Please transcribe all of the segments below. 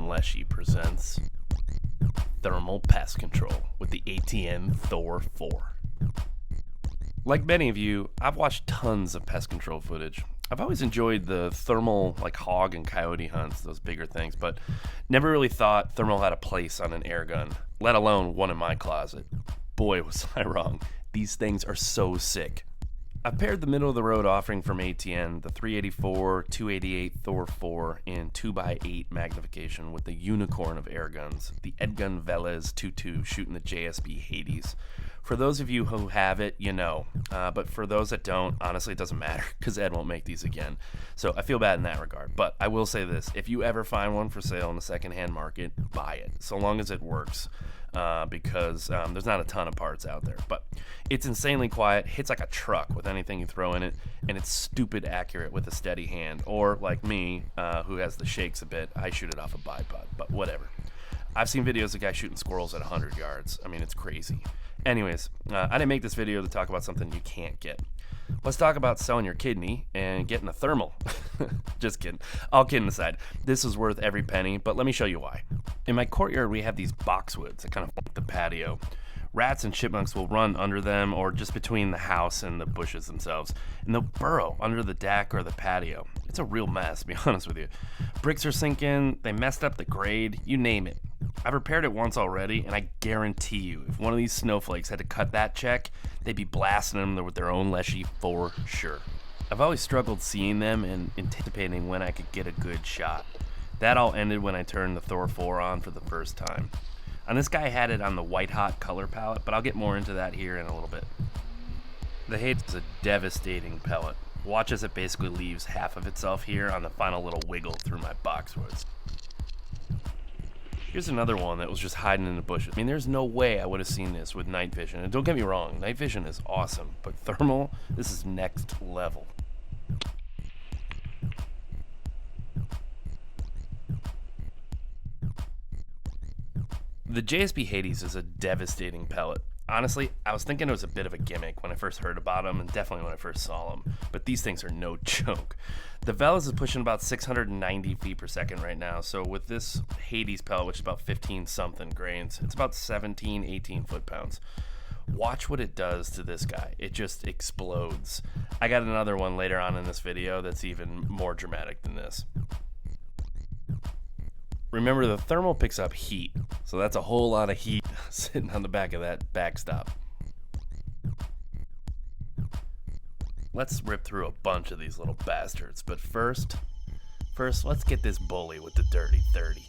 and Leshiy presents Thermal Pest Control with the ATN Thor 4. Like many of you, I've watched tons of pest control footage. I've always enjoyed the thermal, like hog and coyote hunts, those bigger things, but never really thought thermal had a place on an airgun, let alone one in my closet. Boy, was I wrong. These things are so sick. I've paired the middle-of-the-road offering from ATN, the 384, 288 Thor 4 in 2x8 magnification with the unicorn of airguns, the EDgun Veldes 2.2 shooting the JSB Hades. For those of you who have it, you know, but for those that don't, honestly, it doesn't matter because Ed won't make these again. So I feel bad in that regard. But I will say this, if you ever find one for sale in the secondhand market, buy it, so long as it works. Because there's not a ton of parts out there, but it's insanely quiet, hits like a truck with anything you throw in it, and it's stupid accurate with a steady hand, or like me, who has the shakes a bit, I shoot it off a bipod, but whatever. I've seen videos of guys shooting squirrels at 100 yards. I mean, it's crazy. Anyways, I didn't make this video to talk about something you can't get. Let's talk about selling your kidney and getting a thermal. Just kidding. All kidding aside, this is worth every penny, but let me show you why. In my courtyard, we have these boxwoods that kind of flank the patio. Rats and chipmunks will run under them or just between the house and the bushes themselves, and they'll burrow under the deck or the patio. It's a real mess, to be honest with you. Bricks are sinking, they messed up the grade, you name it. I've repaired it once already, and I guarantee you, if one of these snowflakes had to cut that check, they'd be blasting them with their own Leshiy for sure. I've always struggled seeing them and anticipating when I could get a good shot. That all ended when I turned the Thor 4 on for the first time. And this guy had it on the white hot color palette, but I'll get more into that here in a little bit. The Hades is a devastating pellet. Watch as it basically leaves half of itself here on the final little wiggle through my boxwoods. Here's another one that was just hiding in the bushes. I mean, there's no way I would have seen this with night vision. And don't get me wrong, night vision is awesome, but thermal, this is next level. The JSB Hades is a devastating pellet. Honestly, I was thinking it was a bit of a gimmick when I first heard about them, and definitely when I first saw them, but these things are no joke. The Veles is pushing about 690 feet per second right now, so with this Hades pellet, which is about 15-something grains, it's about 17, 18 foot-pounds. Watch what it does to this guy. It just explodes. I got another one later on in this video that's even more dramatic than this. Remember, the thermal picks up heat, so that's a whole lot of heat sitting on the back of that backstop. Let's rip through a bunch of these little bastards, but first, let's get this bully with the dirty 30.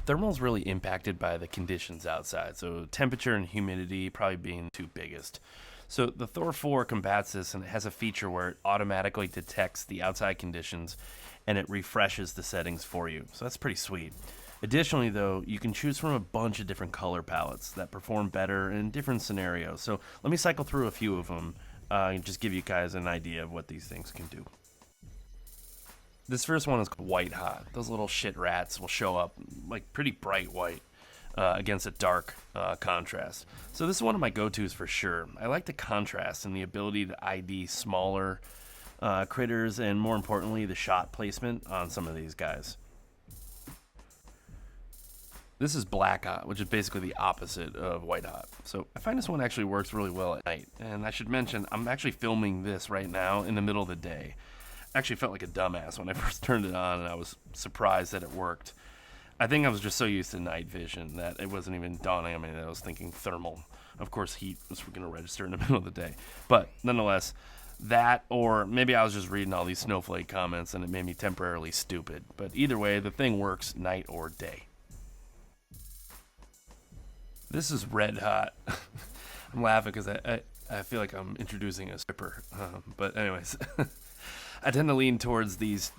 Thermal's really impacted by the conditions outside, so temperature and humidity probably being the two biggest. So the Thor 4 combats this, and it has a feature where it automatically detects the outside conditions and it refreshes the settings for you. So that's pretty sweet. Additionally, though, you can choose from a bunch of different color palettes that perform better in different scenarios. So let me cycle through a few of them and just give you guys an idea of what these things can do. This first one is called White Hot. Those little shit rats will show up like pretty bright white against a dark contrast. So this is one of my go-tos for sure. I like the contrast and the ability to ID smaller critters, and more importantly, the shot placement on some of these guys. This is Black Hot, which is basically the opposite of White Hot. So I find this one actually works really well at night. And I should mention, I'm actually filming this right now in the middle of the day. I actually felt like a dumbass when I first turned it on, and I was surprised that it worked. I think I was just so used to night vision that it wasn't even dawning on me that I was thinking thermal. Of course, heat was going to register in the middle of the day. But nonetheless, that, or maybe I was just reading all these Snowflake comments and it made me temporarily stupid. But either way, the thing works night or day. This is Red Hot. I'm laughing because I feel like I'm introducing a stripper. But anyways, I tend to lean towards these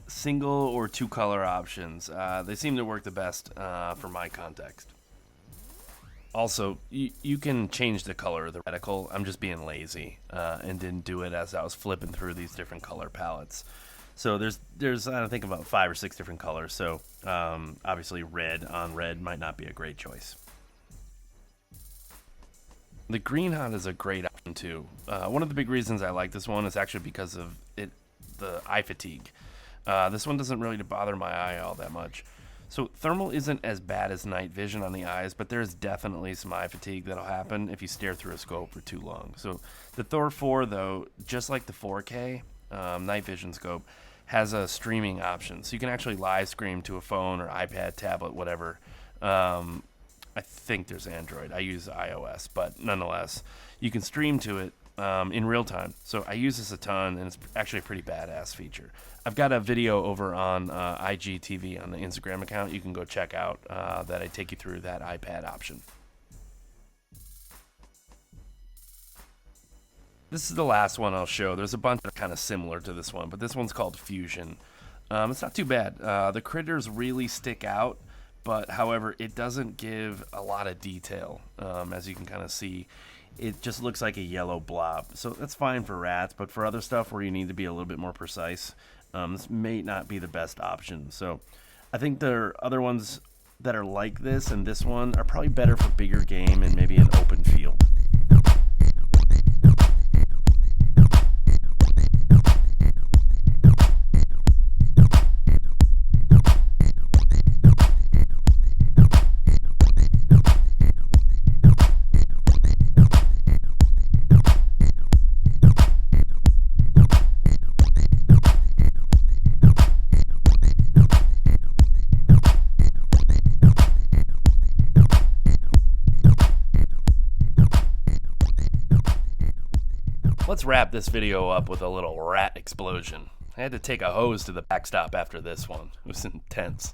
single or two color options. They seem to work the best for my context. Also, you can change the color of the reticle. I'm just being lazy and didn't do it as I was flipping through these different color palettes. So there's I think about 5 or 6 different colors. So obviously red on red might not be a great choice. The Green Hot is a great option too. One of the big reasons I like this one is actually because of the eye fatigue. This one doesn't really bother my eye all that much. So thermal isn't as bad as night vision on the eyes, but there's definitely some eye fatigue that'll happen if you stare through a scope for too long. So the Thor 4, though, just like the 4K night vision scope, has a streaming option. So you can actually live stream to a phone or iPad, tablet, whatever. I think there's Android. I use iOS, but nonetheless, you can stream to it in real time. So I use this a ton, and it's actually a pretty badass feature. I've got a video over on IGTV on the Instagram account you can go check out that I take you through that iPad option. This is the last one I'll show. There's a bunch that are kind of similar to this one, but this one's called Fusion. It's not too bad. The critters really stick out, but however, it doesn't give a lot of detail. As you can kind of see, it just looks like a yellow blob. So that's fine for rats, but for other stuff where you need to be a little bit more precise, this may not be the best option. So I think there are other ones that are like this, and this one are probably better for bigger game and maybe an open field. Let's wrap this video up with a little rat explosion. I had to take a hose to the backstop after this one. It was intense.